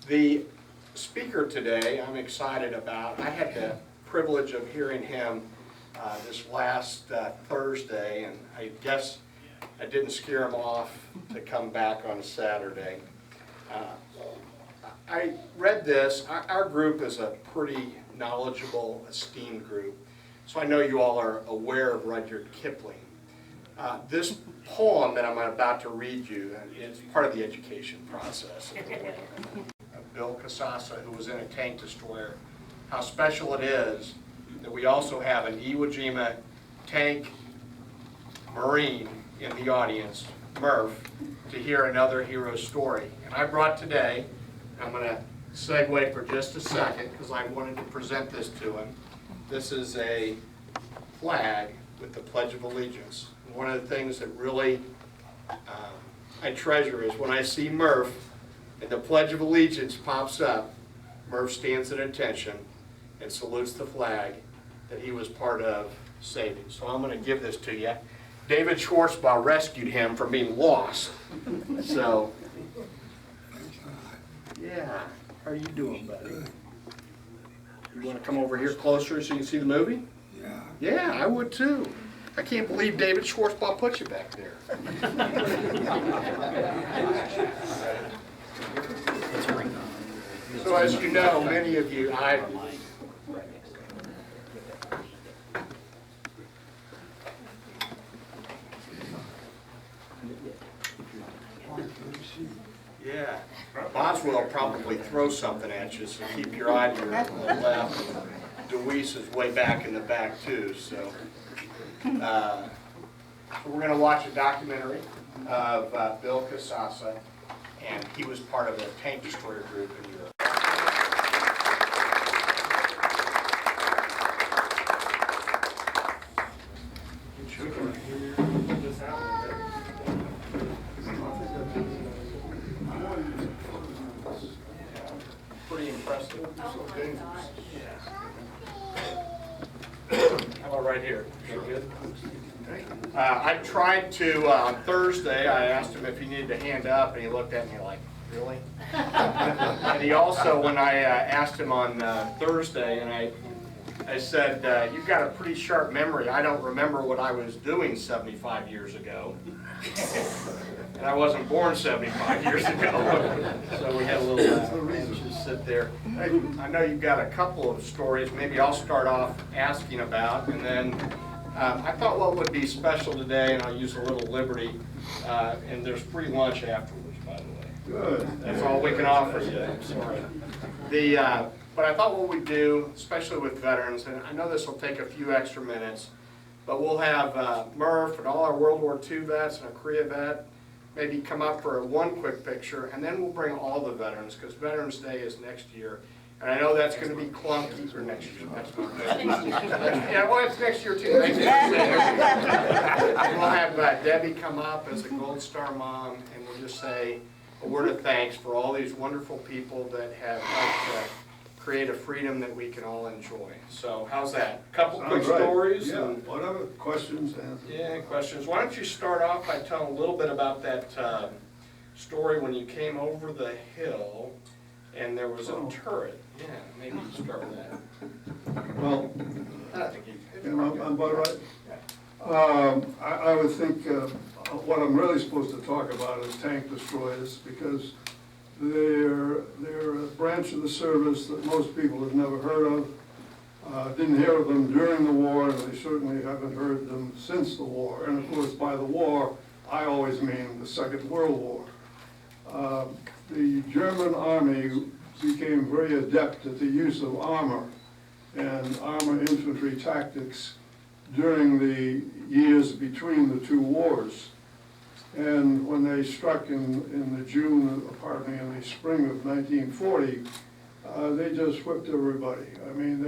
The speaker today, I'm excited about. I had the privilege of hearing him this last Thursday, and I guess I didn't scare him off to come back on a Saturday. I read this. Our group is a pretty knowledgeable, esteemed group, so I know you all are aware of Rudyard Kipling. This poem that I'm about to read you is part of the education process of Bill Casassa, who was in a tank destroyer. How special it is that we also have an Iwo Jima tank Marine in the audience, Murph, to hear another hero story. And I brought today, I'm going to segue for just a second because I wanted to present this to him. This is a flag with the Pledge of Allegiance. And one of the things that really I treasure is when I see Murph and the Pledge of Allegiance pops up, Murph stands at attention and salutes the flag that he was part of saving. So I'm going to give this to you. David Schwartzbaugh rescued him from being lost. So, yeah. How are you doing, buddy? You want to come over here closer so you can see the movie? Yeah. Yeah, I would too. I can't believe David Schwartzbaugh put you back there. So as you know, many of you, yeah, Boswell will probably throw something at you, so keep your eye to your left. Deweese is way back in the back too, so. We're going to watch a documentary of Bill Casassa, and he was part of a tank destroyer group in Europe. Pretty impressive. Yeah. How about right here? Good? I tried to, on Thursday, I asked him if he needed a hand up, and he looked at me like, really? And he also, when I asked him on Thursday, and I said, you've got a pretty sharp memory. I don't remember what I was doing 75 years ago. And I wasn't born 75 years ago. So we had a little just sit there. I know you've got a couple of stories. Maybe I'll start off asking about, and then I thought what would be special today, and I'll use a little liberty, and there's free lunch afterwards, by the way. Good. That's all we can offer you. I'm sorry. But I thought what we'd do, especially with veterans, and I know this will take a few extra minutes, but we'll have Murph and all our World War II vets and a Korea vet maybe come up for one quick picture, and then we'll bring all the veterans, because Veterans Day is next year. And I know that's going to be clunky for next year. That's not good. Yeah, well, it's next year too. Thanks for saying. We'll have Debbie come up as a Gold Star mom, and we'll just say a word of thanks for all these wonderful people that have helped create a freedom that we can all enjoy. So how's that? A couple quick stories? Yeah, and, whatever. Questions, answers. Yeah, questions. Why don't you start off by telling a little bit about that story when you came over the hill and there was a turret. Yeah, maybe you start with that. Well, I think you. I'm about right. I would think what I'm really supposed to talk about is tank destroyers, because they're a branch of the service that most people have never heard of. Didn't hear of them during the war, and they certainly haven't heard them since the war. And of course, by the war, I always mean the Second World War. The German army became very adept at the use of armor and armor infantry tactics during the years between the two wars. And when they struck in the spring of 1940, they just whipped everybody. I mean,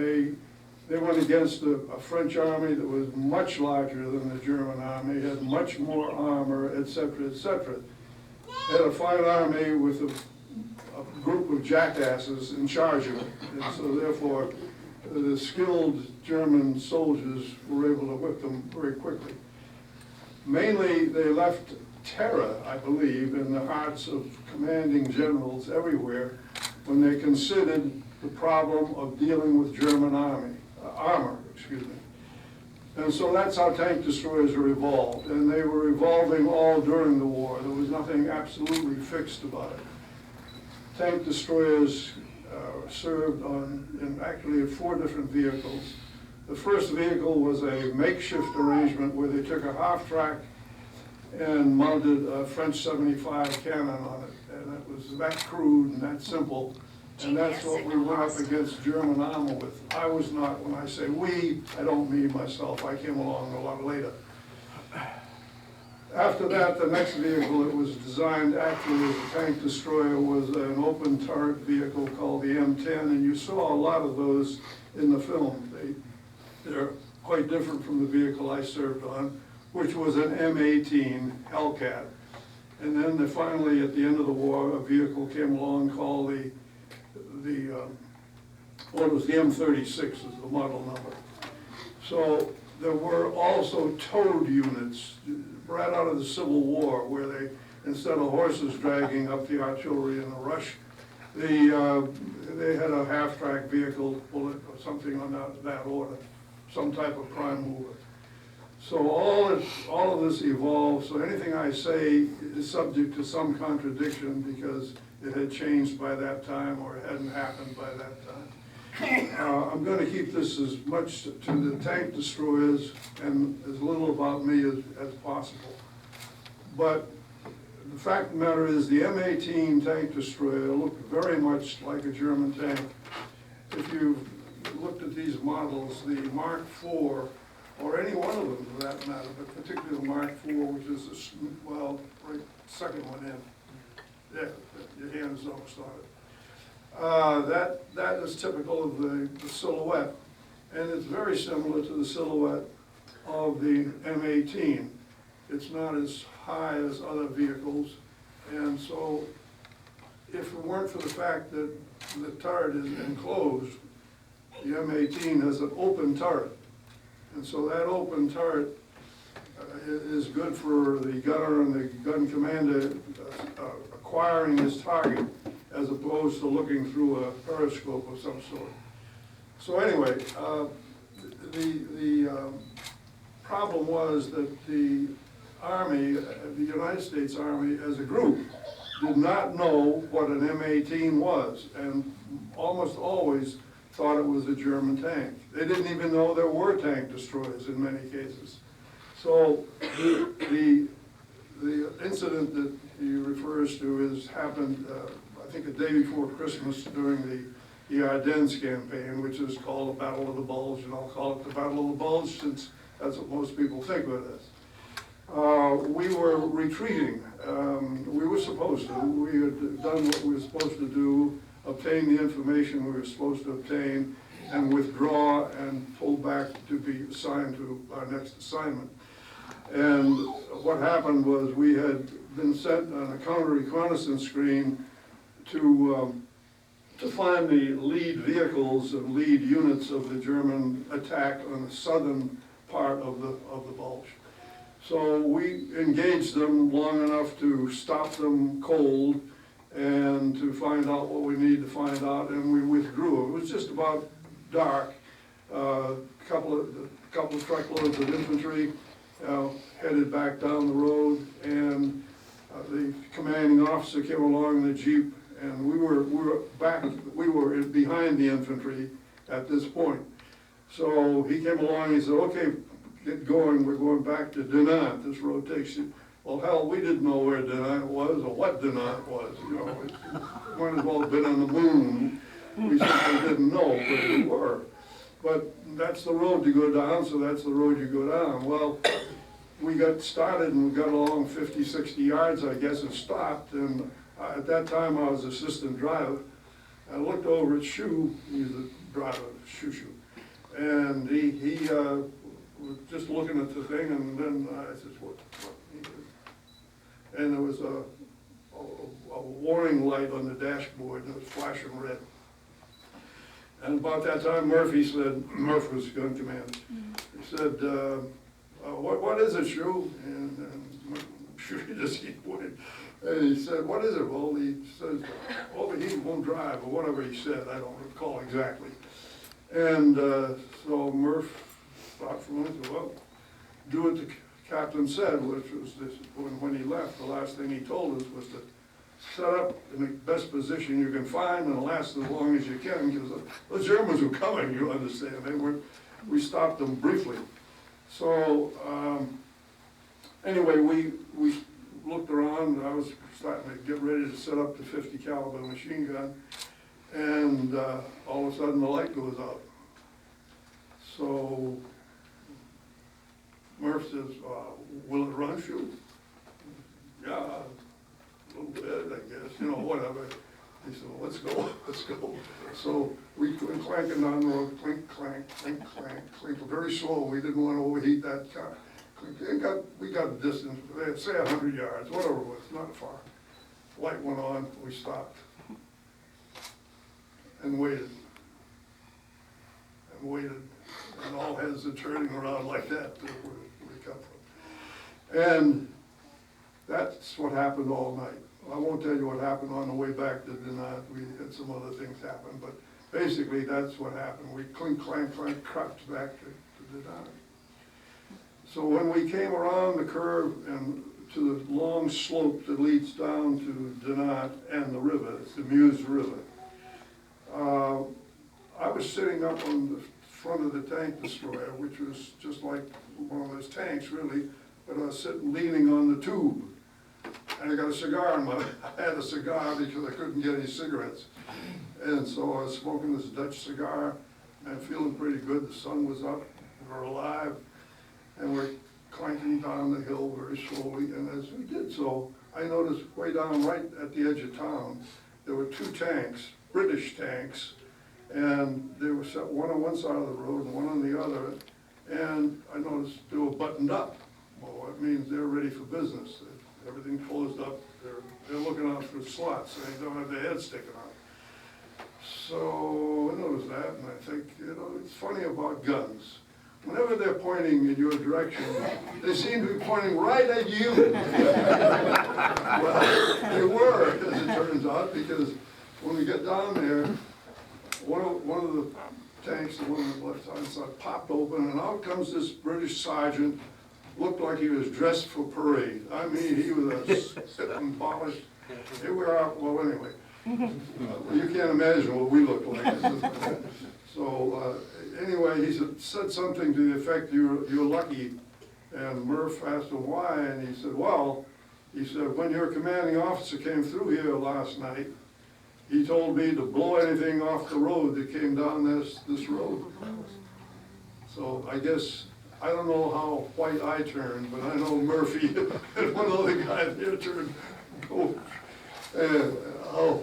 they went against a French army that was much larger than the German army, had much more armor, etc., etc. Had a fine army with a group of jackasses in charge of it. And so therefore, the skilled German soldiers were able to whip them very quickly. Mainly, they left terror, I believe, in the hearts of commanding generals everywhere, when they considered the problem of dealing with German armor, excuse me. And so that's how tank destroyers are evolved, and they were evolving all during the war. There was nothing absolutely fixed about it. Tank destroyers served in actually 4 different vehicles. The first vehicle was a makeshift arrangement where they took a half-track and mounted a French 75 cannon on it, and it was that crude and that simple. And that's what we went up against German armor with. I was not, when I say we, I don't mean myself, I came along a lot later. After that, the next vehicle that was designed actually as a tank destroyer was an open turret vehicle called the M10, and you saw a lot of those in the film. They're quite different from the vehicle I served on, which was an M18 Hellcat. And then finally, at the end of the war, a vehicle came along called it was the M36 is the model number. So there were also towed units right out of the Civil War where they, instead of horses dragging up the artillery in a rush, they had a half-track vehicle, bullet or something on that order, some type of prime mover. So all of this evolved, so anything I say is subject to some contradiction because it had changed by that time or it hadn't happened by that time. I'm going to keep this as much to the tank destroyers and as little about me as possible. But the fact of the matter is the M18 tank destroyer looked very much like a German tank. If you've looked at these models, the Mark IV, or any one of them for that matter, but particularly the Mark IV, which is right second one in. Yeah, your hand is almost on it. That is typical of the silhouette, and it's very similar to the silhouette of the M18. It's not as high as other vehicles, and so if it weren't for the fact that the turret is enclosed, the M18 has an open turret. And so that open turret is good for the gunner and the gun commander acquiring his target as opposed to looking through a periscope of some sort. So anyway, the problem was that the Army, the United States Army as a group, did not know what an M18 was, and almost always thought it was a German tank. They didn't even know there were tank destroyers in many cases. So the incident that he refers to happened, I think, a day before Christmas during the Ardennes campaign, which is called the Battle of the Bulge, and I'll call it the Battle of the Bulge since that's what most people think of it as. We were retreating. We were supposed to. We had done what we were supposed to do, obtain the information we were supposed to obtain, and withdraw and pull back to be assigned to our next assignment. And what happened was we had been sent on a counter reconnaissance screen to find the lead vehicles and lead units of the German attack on the southern part of the bulge. So we engaged them long enough to stop them cold and to find out what we needed to find out, and we withdrew. It was just about dark. A couple of truckloads of infantry headed back down the road, and the commanding officer came along in the Jeep, and we were behind the infantry at this point. So he came along and he said, "Okay, get going, we're going back to Dinant, this road takes you." Well, hell, we didn't know where Dinant was or what Dinant was, you know. It might as well have been on the moon. We simply didn't know, but we were. But that's the road to go down, so that's the road you go down. Well, we got started and we got along 50, 60 yards, I guess, and stopped. And at that time, I was assistant driver. I looked over at Shu, he's the driver, Shu. And he was just looking at the thing, and then I said, what? And there was a warning light on the dashboard, and it was flashing red. And about that time, Murphy was gun commander. He said, what is it, Shu? And Shu just kept pointing. And he said, what is it? Well, he says, overheat won't drive, or whatever he said, I don't recall exactly. And so Murph thought for a minute, well, do what the captain said, which was this, when he left, the last thing he told us was to set up in the best position you can find and last as long as you can, because the Germans were coming, you understand. We stopped them briefly. So anyway, we looked around. I was starting to get ready to set up the 50 caliber machine gun, and all of a sudden the light goes out. So Murph says, will it run fuel? Yeah, a little bit, I guess, you know, whatever. He said, well, let's go, let's go. So we went clanking down the road, clink, clank, clink, clank, clink, very slow. We didn't want to overheat that car. We got a distance, say 100 yards, whatever it was, not far. Light went on, we stopped and waited. And waited, and all heads are turning around like that where we come from. And that's what happened all night. I won't tell you what happened on the way back to Denat. We had some other things happen, but basically that's what happened. We clink, clank, clank, crept back to Denat. So when we came around the curve and to the long slope that leads down to Denat and the river, it's the Meuse River, I was sitting up on the front of the tank destroyer, which was just like one of those tanks really, but I was sitting leaning on the tube. And I got a cigar in my, I had a cigar because I couldn't get any cigarettes. And so I was smoking this Dutch cigar and feeling pretty good. The sun was up, we were alive, and we're clanking down the hill very slowly. And as we did so, I noticed way down right at the edge of town, there were two tanks, British tanks, and they were set one on one side of the road and one on the other. And I noticed they were buttoned up. Well, that means they're ready for business. Everything closed up. They're looking out for slots, so they don't have their heads sticking out. So I noticed that, and I think, you know, it's funny about guns. Whenever they're pointing in your direction, they seem to be pointing right at you. Well, they were, as it turns out, because when we get down there, one of the tanks, the one on the left hand side, popped open, and out comes this British sergeant. Looked like he was dressed for parade. I mean, he was a fit and polished. Here we are, well, anyway. You can't imagine what we look like. So, anyway, he said something to the effect, you're lucky. And Murph asked him why, and he said, well, he said, when your commanding officer came through here last night, he told me to blow anything off the road that came down this road. So, I guess, I don't know how white I turned, but I know Murphy and one other guy there turned, oh,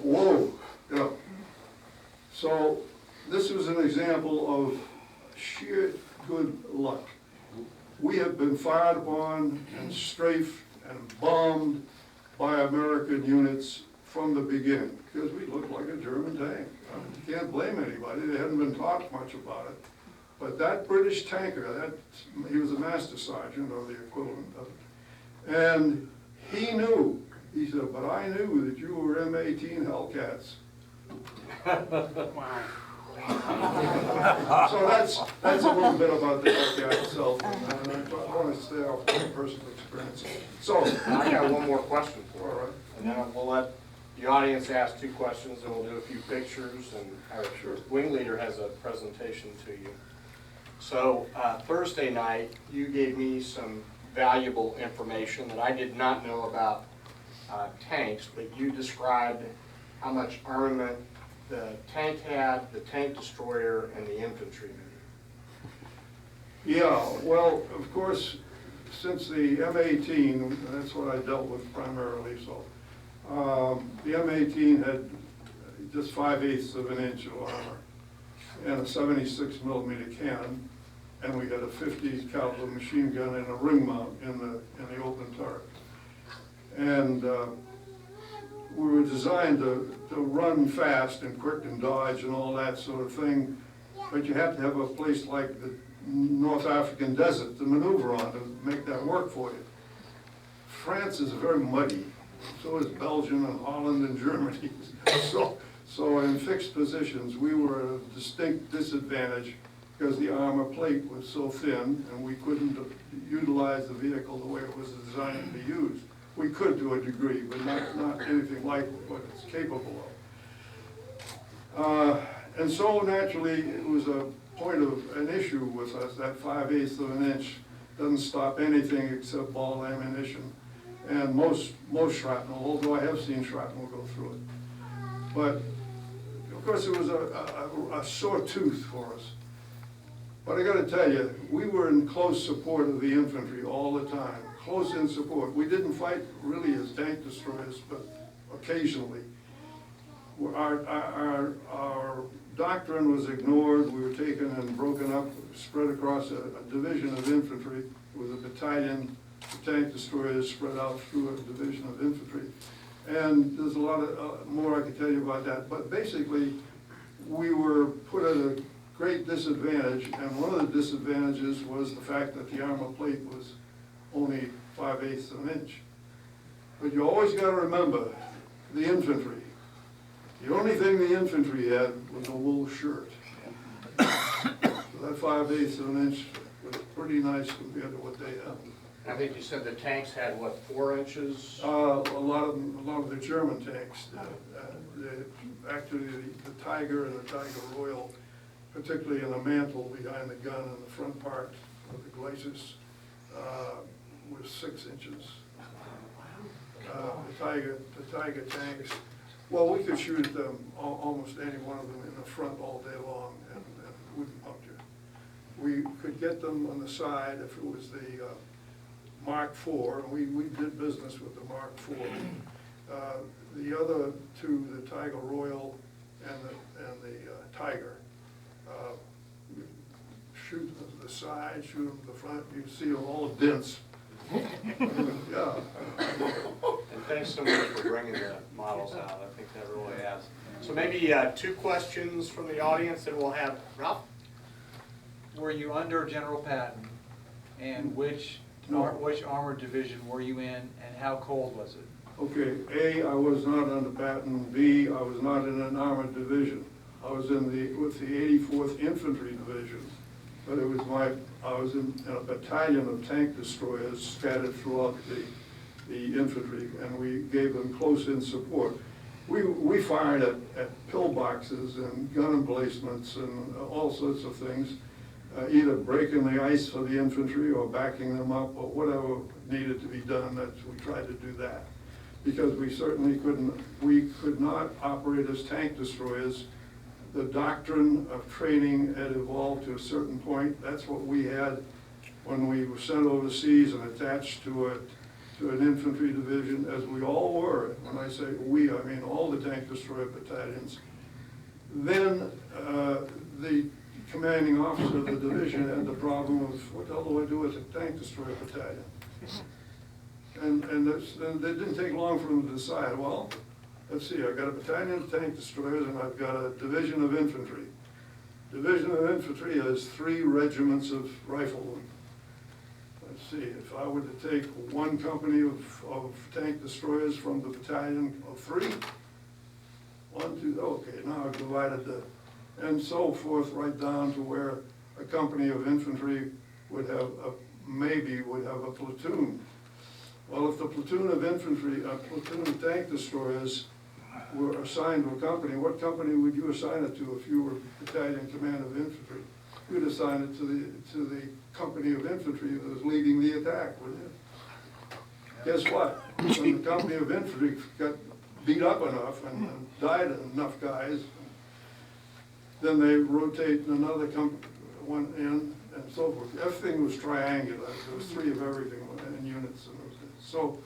whoa, you know. So this was an example of sheer good luck. We have been fired upon and strafed and bombed by American units from the beginning, because we looked like a German tank. You can't blame anybody, they hadn't been taught much about it. But that British tanker, he was a master sergeant or the equivalent of it, and he knew, he said, but I knew that you were M18 Hellcats. So that's a little bit about the Hellcat itself, and I want to stay off my personal experience. So, I got one more question for you. All right. And then we'll let the audience ask 2 questions, and we'll do a few pictures, and our wing leader has a presentation to you. So Thursday night, you gave me some valuable information that I did not know about tanks, but you described how much armament the tank had, the tank destroyer, and the infantryman. Yeah, well, of course, since the M18, that's what I dealt with primarily, so the M18 had just 5/8 of an inch of armor and a 76 millimeter cannon, and we had a 50 caliber machine gun and a ring mount in the open turret. And we were designed to run fast and quick and dodge and all that sort of thing, but you had to have a place like the North African desert to maneuver on to make that work for you. France is very muddy, so is Belgium and Holland and Germany. So in fixed positions, we were at a distinct disadvantage because the armor plate was so thin and we couldn't utilize the vehicle the way it was designed to be used. We could to a degree, but not anything like what it's capable of. And so naturally, it was a point of an issue with us, that 5/8 of an inch doesn't stop anything except ball ammunition. And most shrapnel, although I have seen shrapnel go through it. But, of course, it was a sore tooth for us. But I gotta tell you, we were in close support of the infantry all the time, close in support. We didn't fight really as tank destroyers, but occasionally. Our doctrine was ignored. We were taken and broken up, spread across a division of infantry with a battalion of tank destroyers spread out through a division of infantry. And there's a lot of more I could tell you about that. But basically, we were put at a great disadvantage, and one of the disadvantages was the fact that the armor plate was only 5/8 of an inch. But you always got to remember the infantry. The only thing the infantry had was a wool shirt. So that 5/8 of an inch was pretty nice compared to what they had. I think you said the tanks had, what, 4 inches? A lot of the German tanks, actually the Tiger and the Tiger Royal, particularly in the mantle behind the gun in the front part of the glacis, was 6 inches. The Tiger tanks, well, we could shoot at them, almost any one of them in the front all day long, and it wouldn't puncture. We could get them on the side if it was the Mark IV, and we did business with the Mark IV. The other two, the Tiger Royal and the Tiger, shoot them to the side, shoot them to the front, you see them all dents. Yeah. And thanks so much for bringing the models out. I think that really adds. So maybe 2 questions from the audience that we'll have. Ralph? Were you under General Patton, and which armored division were you in, and how cold was it? Okay, A, I was not under Patton. B, I was not in an armored division. I was with the 84th Infantry Division, but it was I was in a battalion of tank destroyers scattered throughout the infantry, and we gave them close-in support. We fired at pillboxes and gun emplacements and all sorts of things, either breaking the ice for the infantry or backing them up or whatever needed to be done. We tried to do that, because we certainly could not operate as tank destroyers. The doctrine of training had evolved to a certain point. That's what we had when we were sent overseas and attached to an infantry division, as we all were. When I say we, I mean all the tank destroyer battalions. Then the commanding officer of the division had the problem of, what the hell do I do with a tank destroyer battalion? And it didn't take long for him to decide, well, let's see, I've got a battalion of tank destroyers and I've got a division of infantry. Division of infantry has 3 regiments of riflemen. Let's see, if I were to take one company of tank destroyers from the battalion of 3, 1, 2, okay, now I've divided and so forth, right down to where a company of infantry would have maybe a platoon. Well, if the platoon of infantry, a platoon of tank destroyers were assigned to a company, what company would you assign it to if you were battalion command of infantry? You'd assign it to the company of infantry that was leading the attack, wouldn't you? Guess what? When the company of infantry got beat up enough and died enough guys, then they rotate another one in and so forth. Everything was triangular. There was 3 of everything in units. So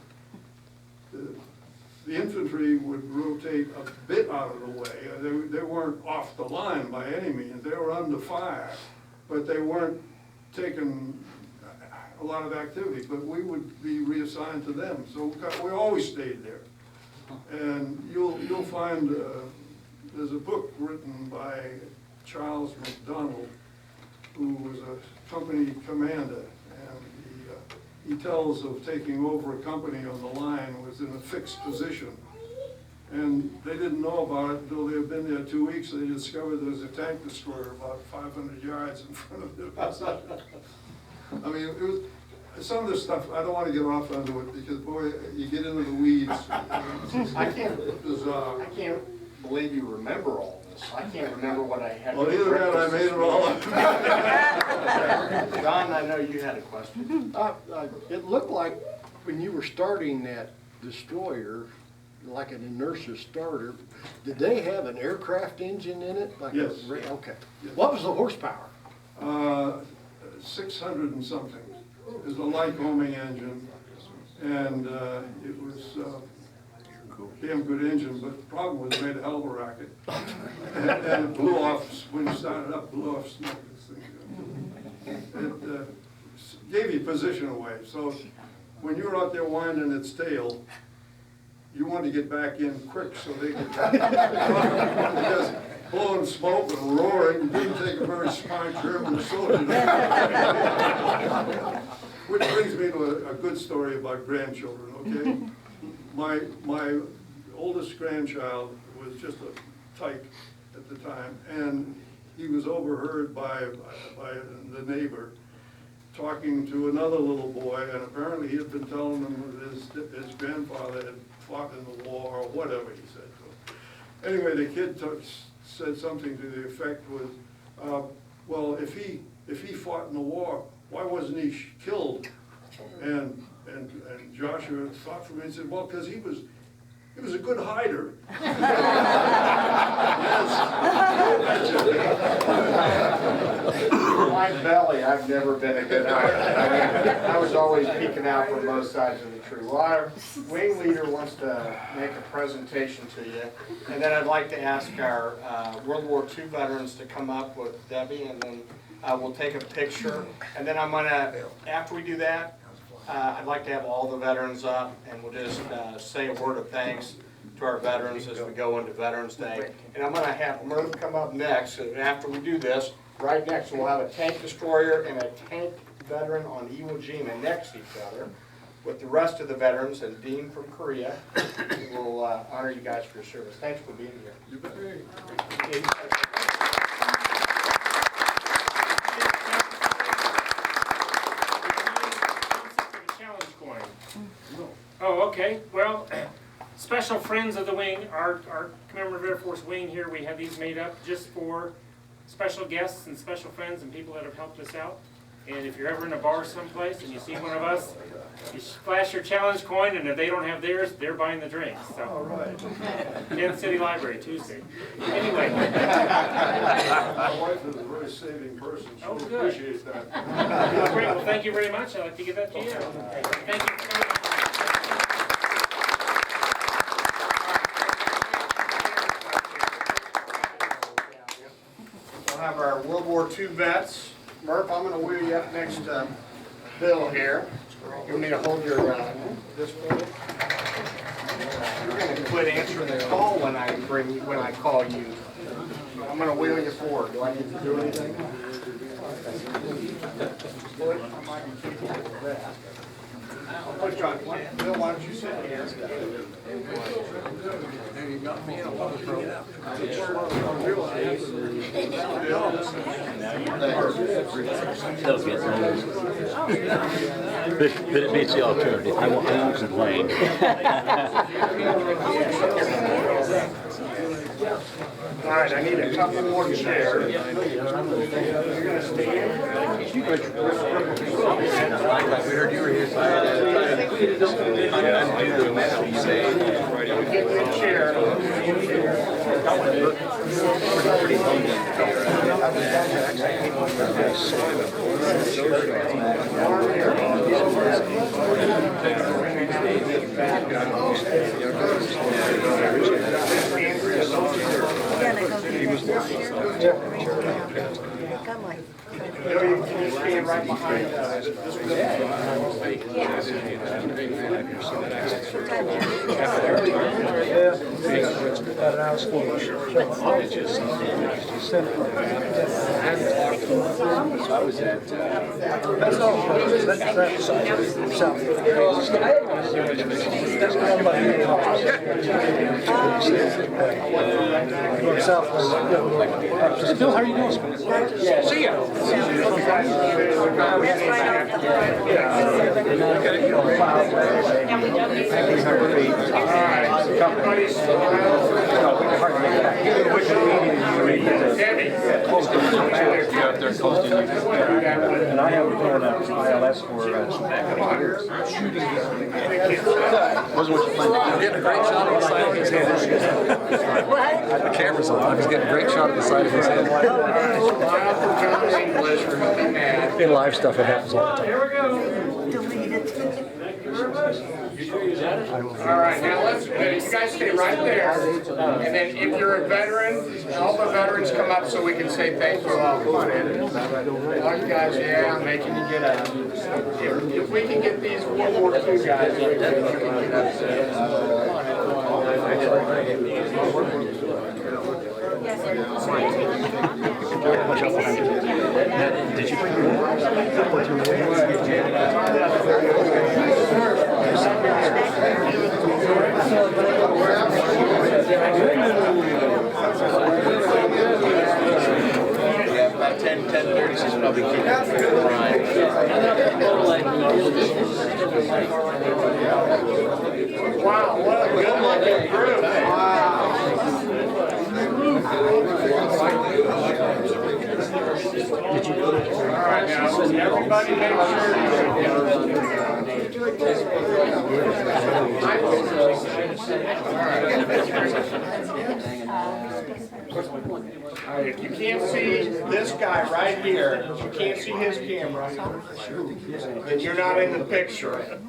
the infantry would rotate a bit out of the way. They weren't off the line by any means. They were under fire, but they weren't taking a lot of activity. But we would be reassigned to them. So we always stayed there. And you'll find there's a book written by Charles McDonald, who was a company commander, and he tells of taking over a company on the line was in a fixed position. And they didn't know about it until they had been there 2 weeks. They discovered there was a tank destroyer about 500 yards in front of them. I mean, it was, some of this stuff, I don't want to get off onto it because, boy, you get into the weeds. I can't believe you remember all this. I can't remember what I had. Well, either that, I made it all up. Don, I know you had a question. It looked like when you were starting that destroyer, like an inertia starter, did they have an aircraft engine in it? Like Yes. Okay. Yes. What was the horsepower? 600 and something. It was a light homing engine, and it was a damn good engine, but the problem was it made a hell of a racket. And it blew off, when you started up, blew off smoke. It gave you position away, so when you were out there winding its tail, you wanted to get back in quick so they could just blowing smoke and roaring. Didn't take a very smart German soldier. Which brings me to a good story about grandchildren, okay? My oldest grandchild was just a tyke at the time, and he was overheard by the neighbor talking to another little boy, and apparently he had been telling him that his grandfather had fought in the war, or whatever he said to him. Anyway, the kid said something to the effect was, well, if he fought in the war, why wasn't he killed? And Joshua thought for a minute and said, well, because he was a good hider. My belly, I've never been a good hider. I was always peeking out from both sides of the tree. Well, our wing leader wants to make a presentation to you, and then I'd like to ask our World War II veterans to come up with Debbie, and then we'll take a picture. And then I'm gonna, after we do that, I'd like to have all the veterans up, and we'll just say a word of thanks to our veterans as we go into Veterans Day. And I'm gonna have Murph come up next, and after we do this, right next, we'll have a tank destroyer and a tank veteran on Iwo Jima next to each other with the rest of the veterans, and Dean from Korea. We'll honor you guys for your service. Thanks for being here. You bet. Oh, okay. Well, special friends of the wing, our commemorative Air Force wing here, we have these made up just for special guests and special friends and people that have helped us out. And if you're ever in a bar someplace and you see one of us, you flash your challenge coin, and if they don't have theirs, they're buying the drinks. So, All right. Kansas City Library, Tuesday. Anyway. My wife is a very saving person. She Oh, good. appreciates that. Great. Well, thank you very much. I'd like to give that to you. Thank you. We'll have our World War II vets. Murph, I'm going to wheel you up next to Bill here. You'll need to hold your this forward. You're going to quit answering the call when I call you. I'm going to wheel you forward. Do I need to do anything? I'll put you on. Bill, why don't you sit here? There you got me in a water But it beats the alternative. I won't complain. All right, I need a couple more chairs. You're going to stand. We heard you were here. Get me a chair. Bill, you can stand right behind this one. Bill, how are you doing? See ya. And I haven't been on ILS for wasn't what you planned. Getting a great shot of the side of his head. The camera's on. He's getting a great shot of the side of his head. In live stuff, it happens all the time. Here we go. All right, now let's, you guys stay right there. And then if you're a veteran, all the veterans come up so we can say thank you all. Come on in. All you guys, yeah, I'm making you get up. If we can get these World War II guys, we can get up. Did you bring your Yeah, about 10:30, she's probably keeping crying. Wow, what a good looking group. All right, now, everybody make All right, if you can't see this guy right here, if you can't see his camera, then you're not in the picture.